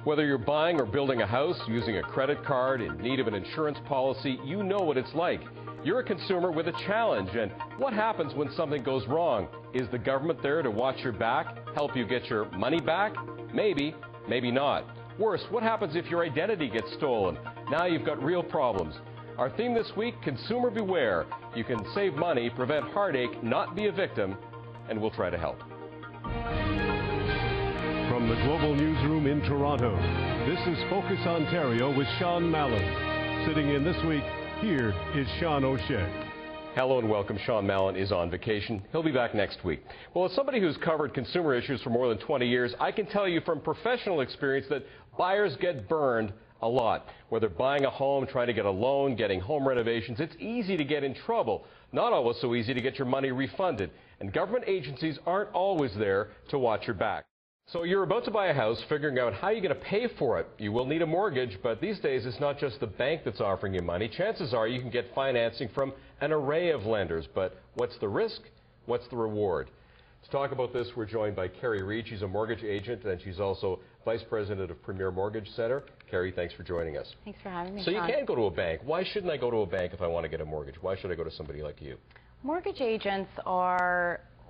Whether you're buying or building a house, using a credit card, in need of an insurance policy, you know what it's like. You're a consumer with a challenge, and what happens when something goes wrong? Is the government there to watch your back, help you get your money back? Maybe, maybe not. Worse, what happens if your identity gets stolen? Now you've got real problems. Our theme this week, Consumer Beware. You can save money, prevent heartache, not be a victim, and we'll try to help. From the Global Newsroom in Toronto, this is Focus Ontario with Sean Mallon. Sitting in this week, here is Sean O'Shea. Hello and welcome. Sean Mallon is on vacation. He'll be back next week. Well, as somebody who's covered consumer issues for more than 20 years, I can tell you from professional experience that buyers get burned a lot. Whether buying a home, trying to get a loan, getting home renovations, it's easy to get in trouble. Not always so easy to get your money refunded. And government agencies aren't always there to watch your back. So you're about to buy a house, figuring out how you're going to pay for it. You will need a mortgage, but these days it's not just the bank that's offering you money. Chances are you can get financing from an array of lenders. But what's the risk? What's the reward? To talk about this, we're joined by Kerri Reed. She's a mortgage agent, and she's also Vice President of Premier Mortgage Center. Kerri, thanks for joining us. Thanks for having me, So Sean. you can go to a bank. Why shouldn't I go to a bank if I want to get a mortgage? Why should I go to somebody like you? Mortgage agents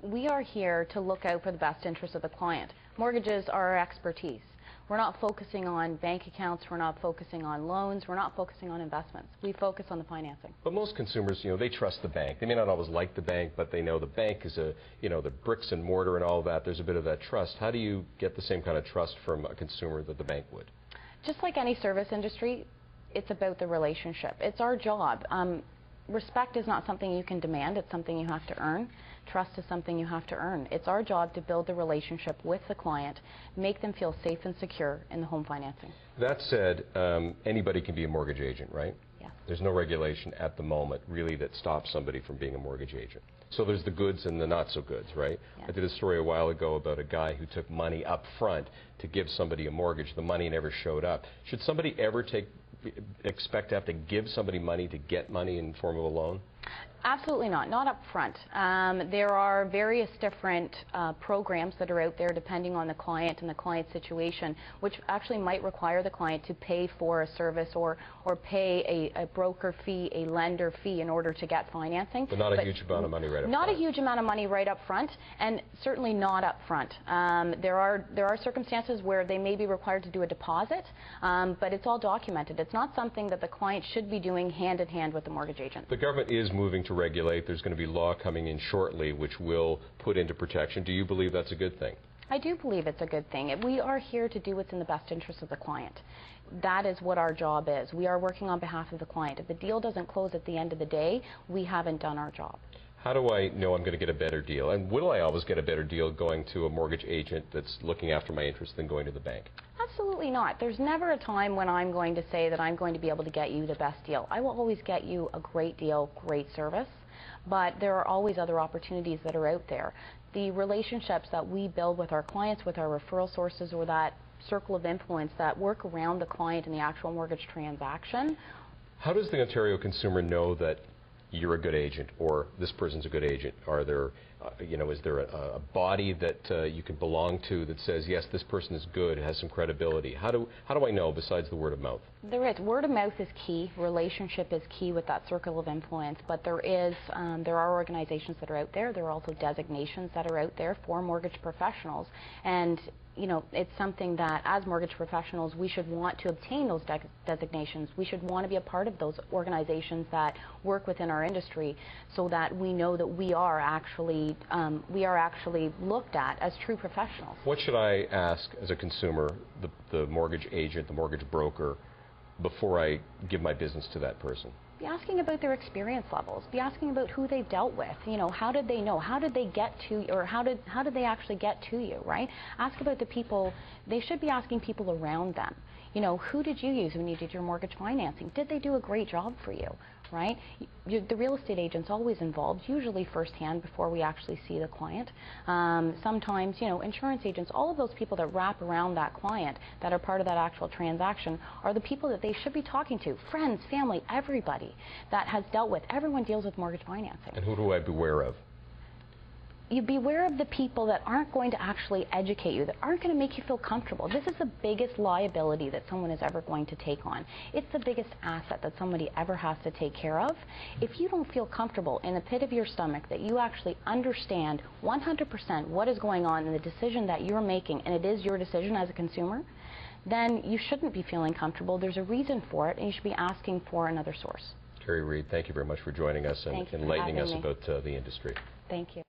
we are here to look out for the best interest of the client. Mortgages are our expertise. We're not focusing on bank accounts, we're not focusing on loans, we're not focusing on investments. We focus on the financing. But most consumers, they trust the bank. They may not always like the bank, but they know the bank is the bricks and mortar and all that. There's a bit of that trust. How do you get the same kind of trust from a consumer that the bank would? Just like any service industry, it's about the relationship. It's our job. Respect is not something you can demand, it's something you have to earn. Trust is something you have to earn. It's our job to build the relationship with the client, make them feel safe and secure in the home financing. That said, anybody can be a mortgage agent, right? Yeah. There's no regulation at the moment, really, that stops somebody from being a mortgage agent. So there's the goods and the not so goods, right? Yeah. I did a story a while ago about a guy who took money up front to give somebody a mortgage. The money never showed up. Should somebody ever expect to have to give somebody money to get money in the form of a loan? Absolutely not up front. There are various different programs that are out there depending on the client and the client's situation, which actually might require the client to pay for a service or pay a broker fee, a lender fee in order to get financing. But not a huge amount of money right up front. Not a huge amount of money right up front, and certainly not up front. There are circumstances where they may be required to do a deposit, but it's all documented. It's not something that the client should be doing hand in hand with the mortgage agent. The government is moving to regulate. There's going to be law coming in shortly which will put into protection. Do you believe that's a good thing? I do believe it's a good thing. We are here to do what's in the best interest of the client. That is what our job is. We are working on behalf of the client. If the deal doesn't close at the end of the day, we haven't done our job. How do I know I'm going to get a better deal? And will I always get a better deal going to a mortgage agent that's looking after my interest than going to the bank? Absolutely not. There's never a time when I'm going to say that I'm going to be able to get you the best deal. I will always get you a great deal, great service, but there are always other opportunities that are out there. The relationships that we build with our clients, with our referral sources, or that circle of influence that work around the client in the actual mortgage transaction. How does the Ontario consumer know that you're a good agent or this person's a good agent? Are there, is there a body that you can belong to that says, yes, this person is good, has some credibility? How do I know besides the word of mouth? There is. Word of mouth is key. Relationship is key with that circle of influence. But there are organizations that are out there. There are also designations that are out there for mortgage professionals. And it's something that as mortgage professionals we should want to obtain those designations. We should want to be a part of those organizations that work within our industry so that we know that we are actually looked at as true professionals. What should I ask as a consumer, the mortgage agent, the mortgage broker, before I give my business to that person? Be asking about their experience levels. Be asking about who they've dealt with. How did they know? How did they get to, or how did they actually get to you, right? Ask about the people. They should be asking people around them. Who did you use when you did your mortgage financing? Did they do a great job for you, right? The real estate agent's always involved, usually firsthand before we actually see the client. Sometimes, insurance agents, all of those people that wrap around that client, that are part of that actual transaction, are the people that they should be talking to. Friends, family, everybody that has dealt with. Everyone deals with mortgage financing. And who do I beware of? you beware of the people that aren't going to actually educate you, that aren't going to make you feel comfortable. This is the biggest liability that someone is ever going to take on. It's the biggest asset that somebody ever has to take care of. If you don't feel comfortable in the pit of your stomach that you actually understand 100% what is going on in the decision that you're making, and it is your decision as a consumer, then you shouldn't be feeling comfortable. There's a reason for it, and you should be asking for another source. Kerri Reed, thank you very much for joining us and enlightening us about the industry. Thank you.